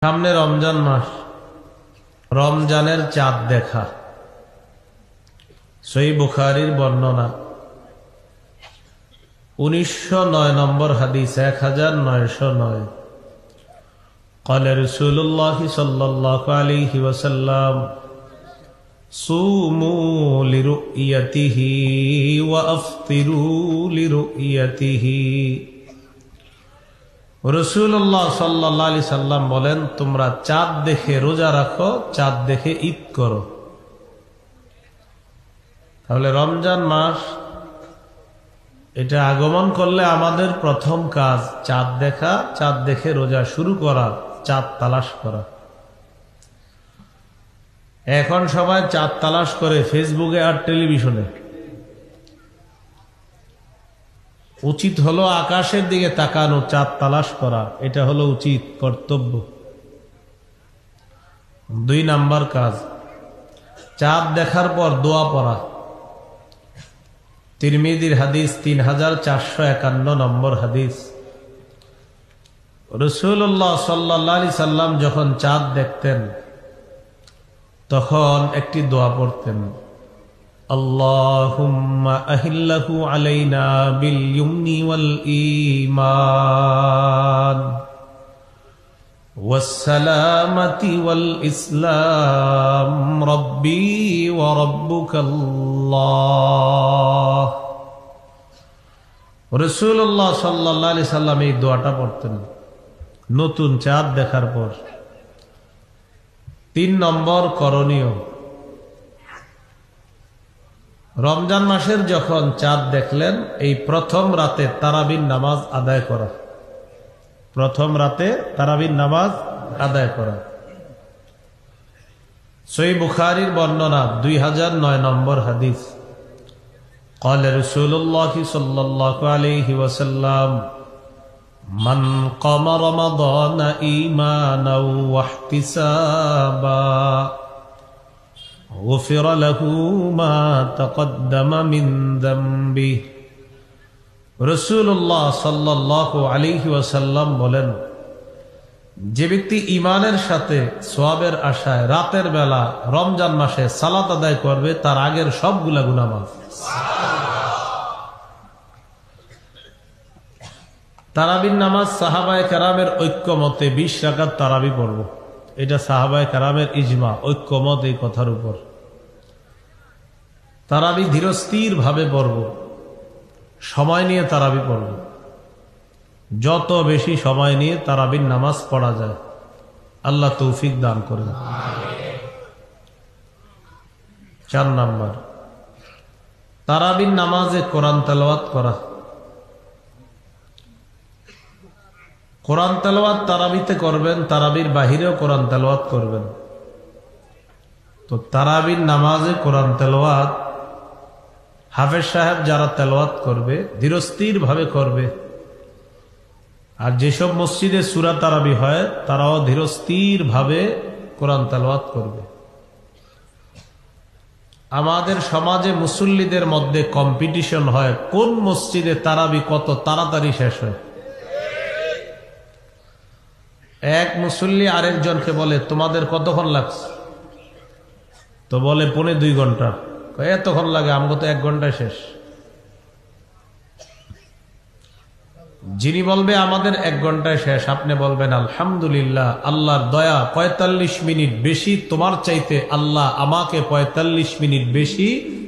সামনে রমজান মাস, রমজানের চাঁদ দেখা। সহিহ বুখারীর বর্ণনা 1909 নম্বর হাদিস 1909। قال رسول الله صلى الله عليه وسلم صوموا لرؤيته وافطروا لرؤيته। রাসূলুল্লাহ সাল্লাল্লাহু আলাইহি সাল্লাম বলেন, তোমরা চাঁদ দেখে রোজা রাখো, চাঁদ দেখে ঈদ করো। তাহলে রমজান মাস এটা আগমন করলে আমাদের প্রথম কাজ চাঁদ দেখা, চাঁদ দেখে রোজা শুরু করা, চাঁদ তালাশ করা। এখন সবাই চাঁদ তালাশ করে ফেসবুকে আর টেলিভিশনে। উচিত হলো আকাশের দিকে তাকানো, চাঁদ তালাশ করা, এটা হলো উচিত কর্তব্য। 2 নাম্বার কাজ, চাঁদ দেখার পর দোয়া পড়া। তিরমিজির হাদিস 3451 নম্বর হাদিস। রাসূলুল্লাহ সাল্লাল্লাহু আলাইহি সাল্লাম যখন চাঁদ দেখতেন তখন একটি দোয়া পড়তেন, আল্লাহুম্মা আহিল্লাহু আলাইনা বিল ইয়ুমনি ওয়াল ঈমান ওয়াস সালামাতি ওয়াল ইসলাম রাব্বি ওয়া রাব্বুকাল্লাহ। রাসূলুল্লাহ সাল্লাল্লাহু আলাইহি সাল্লাম এই দোয়াটা পড়তেন নতুন চাঁদ দেখার পর। 3 নম্বর করণীয়, রমজান মাসের যখন চাঁদ দেখলেন এই প্রথম রাতে তারাবির নামাজ আদায় করা। প্রথম রাতে তারাবির নামাজ আদায় করা। সহিহ বুখারীর বর্ণনা 2009 নম্বর হাদিস। قال رسول الله صلى الله عليه وسلم من قام رمضان إيمانا واحتسابا غفر له ما تقدم من ذنبه। রাসূলুল্লাহ সাল্লাল্লাহু আলাইহি ওয়াসাল্লাম বলেন, যে ব্যক্তি ঈমানের সাথে সওয়াবের আশায় রাতের বেলা রমজান মাসে সালাত আদায় করবে তার আগের সবগুলা গুনাহ মাফ। তারাবির নামাজ সাহাবায়ে কেরামের ঐক্যমতে 20 রাকাত তারাবি পড়ব, এটা সাহাবায়ে কেরামের ইজমা, ঐক্যমত এই কথার উপর। তারাবি ধীরস্থির ভাবে পড়ব, সময় নিয়ে তারাবি পড়ব। যত বেশি সময় নিয়ে তারাবির নামাজ পড়া যায় আল্লাহ তৌফিক দান করেন। 4 নাম্বার, তারাবির নামাজে কোরআন তেলাওয়াত করা। কোরআন তেলাওয়াত তারাবিতে করবেন, তারাবির বাহিরেও কোরআন তেলাওয়াত করবেন। তো তারাবির নামাজে কোরআন তেলাওয়াত হাফেজ সাহেব যারা তেলাওয়াত করবে ধীরস্থির ভাবে করবে। আর যেসব মসজিদে সূরা তারাবি হয় তারাও ধীরস্থির ভাবে কোরআন তেলাওয়াত করবে। আমাদের সমাজে মুসল্লিদের মধ্যে কম্পিটিশন হয় কোন মসজিদে তারাবি কত তাড়াতাড়ি শেষ হয়। এক মুসল্লি আরেকজনকে বলে, তোমাদের কতক্ষণ লাগছে? তো বলে 2.25 ঘন্টা। এতক্ষণ লাগে, আমগো তো 1 ঘন্টায় শেষ। যিনি বলবে আমাদের 1 ঘন্টায় শেষ, আপনি বলবেন আলহামদুলিল্লাহ, আল্লাহর দয়া 45 মিনিট বেশি তোমার চাইতে আল্লাহ আমাকে 45 মিনিট বেশি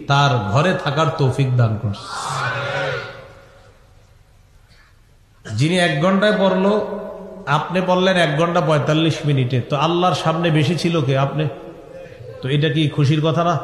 তার ঘরে থাকার তৌফিক দান করছে। যিনি 1 ঘন্টায় পড়লো আপনি বললেন 1 ঘন্টা 45 মিনিটে, তো আল্লাহর সামনে বেশি ছিল কে? আপনি। তো এটা কি খুশির কথা না?